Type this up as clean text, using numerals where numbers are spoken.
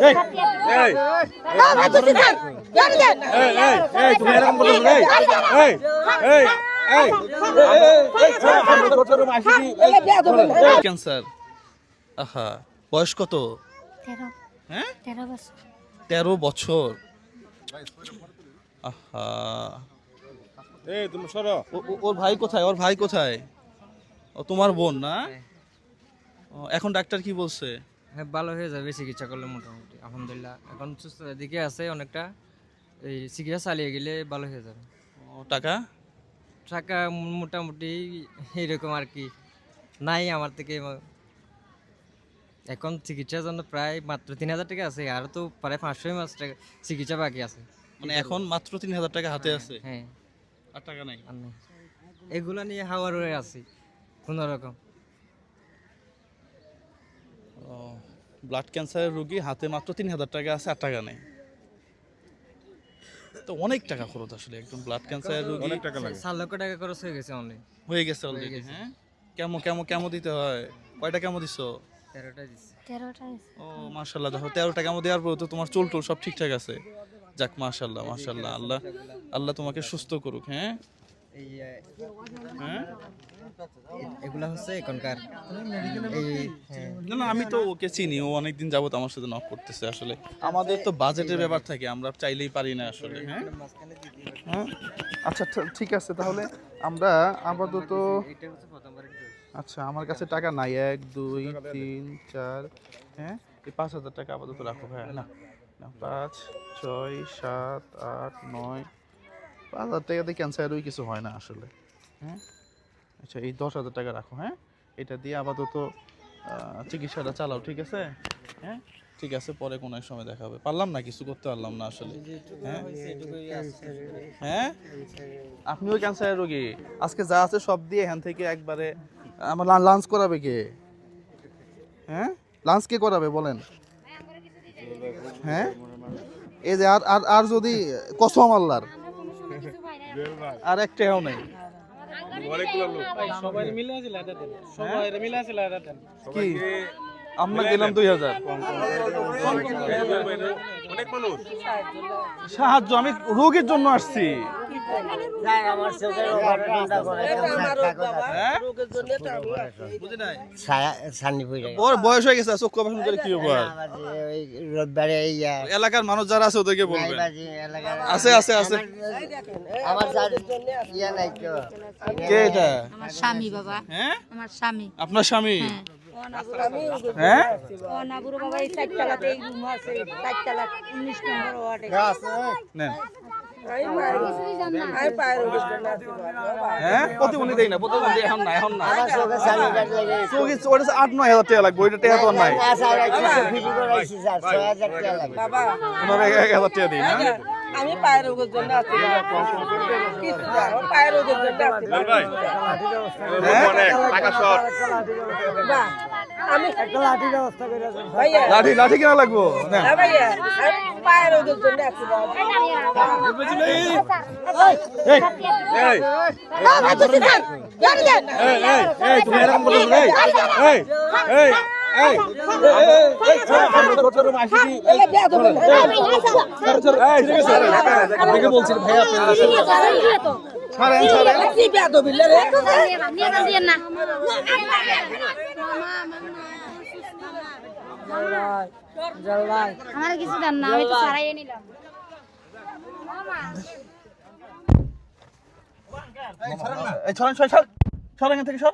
এই এই এই তুমি এরকম বলো এই এই এই ক্যান্সার। আহা, বয়স কত? 13। হ্যাঁ 13 বছর। 13 বছর। আহা, এই তুমি সরো। ওর ভাই কোথায়? ওর ভাই কোথায়? ও তোমার বোন না? এখন ডাক্তার কি বলছে? হ্যাঁ, ভালো হয়ে যাবে চিকিৎসা করলে মোটামুটি আলহামদুলিল্লাহ। এখন সুস্থতার দিকে আছে অনেকটা, এই চিকিৎসা চালিয়ে গেলে ভালো হয়ে যাবে। টাকা টাকা মোটামুটি এইরকম আর কি, নাই আমার থেকে। এখন চিকিৎসার জন্য প্রায় মাত্র 3000 টাকা আছে, আর তো প্রায় 500 মাস টাকা চিকিৎসা বাকি আছে। মানে এখন মাত্র 3000 টাকা হাতে আছে, হ্যাঁ, আর টাকা নাই। আর নেই। এগুলা নিয়ে হাওয়ার হয়ে আছি কোনো রকম। ব্লাড ক্যান্সারের রোগী হাতে মাত্র 3000 টাকা আছে, আর টাকা নেই। তো অনেক টাকা খরচ আসলে, একদম ব্লাড ক্যান্সারের রোগী। অনেক টাকা লাগে। 4 লক্ষ টাকা খরচ হয়ে গেছে অনলাইন। হয়ে গেছে অলরেডি। হ্যাঁ, কেমো দিতে হয়? কয়টা কেমো দিছো? 13টা দিছি। 13টা। ও মাশাআল্লাহ, দেখো 13টা কেমো দেওয়ার পর তো তোমার চুল সব ঠিকঠাক আছে। যাক মাশাআল্লাহ মাশাআল্লাহ, আল্লাহ তোমাকে সুস্থ করুক। হ্যাঁ এই হ্যাঁ, এগুলা হচ্ছে এখনকার এই না আমি তো ওকে চিনি, ও অনেকদিন যাবত আমার সাথে নক করতেছে। আসলে আমাদের তো বাজেটের ব্যাপার থাকে, আমরা চাইলেই পারি না আসলে। হ্যাঁ হ্যাঁ, আচ্ছা ঠিক আছে, তাহলে আমরা আপাতত, এটা হচ্ছে প্রথমবারের ডোজ। আচ্ছা আমার কাছে টাকা নাই, 1 2 3 4, হ্যাঁ এই 5000 টাকা আপাতত রাখো ভাই। না 5 6 7 8 9, 5000 টাকাতে ক্যান্সারেরই কিছু হয় না আসলে। হ্যাঁ আচ্ছা, এই 10,000 টাকা রাখো। হ্যাঁ, এটা দিয়ে আপাতত চিকিৎসাটা চালাও, ঠিক আছে? হ্যাঁ ঠিক আছে, পরে কোনো এক সময় দেখা হবে। পারলাম না, কিছু করতে পারলাম না আসলে। হ্যাঁ হ্যাঁ, আপনিও ক্যান্সারের রোগী। আজকে যা আছে সব দিয়ে এখান থেকে একবারে আমার লাঞ্চ করাবে কে? হ্যাঁ, লাঞ্চ কে করাবে বলেন? হ্যাঁ, এই যে আর যদি কসম আল্লাহর আর একটাও নাই। সবাই মিলে আছে লাদা দেন, সবাই মিলে আছে লাদা দেন। কি আমরা দিলাম 2000 অনেক মানুষ সাহায্য, আমি রোগীর জন্য আসছি। হ্যাঁ? বুঝি নাই? ওর বয়স হয়ে গেছে, চক্ষু অপারেশন করে কি হবে? এলাকার মানুষ যারা আছে ওদেরকে বলবেন। আছে আছে আছে। কে এটা? আমার স্বামী বাবা। হ্যাঁ, আমার স্বামী। আপনার স্বামী? হ্যাঁ, অনাবুর বাবা এই 4 তলাতে এই রুম আছে, 4 তলা 19 নম্বর ওয়ার্ডে। নেন। হ্যাঁ, প্রতিবন্ধী দেই না, প্রতিবন্ধী এখন না, এখন না। চোখে ওটা 8-9 হাজার টাকা লাগবে, ওইটা টাকা তো আর নাই। ওনার 1,000 টাকা দিই না। আমি পায়ের রোগের জন্য আছি, কিছু না, পায়ের রোগের জন্য আছি। টাকা শর্ট। বাহ, আমি একটা লাঠির ব্যবস্থা করে দেন ভাইয়া। লাঠি কেনা লাগবো? নেন। হ্যাঁ ভাইয়া, আমি পায়ের রোগের জন্য আছি। এই এই তুমি এরকম বলো এই এই এই এই আপনাকে বলছি ভাই, আপনারা ছাড়েন ছাড়েন। কি বেয়াদবি রে? আমার কিছু দেন না, আমি তো ছাড়াইয়ে নিলাম। এই ছড়েন ছড়েন ছড়েন এখান থেকে সর।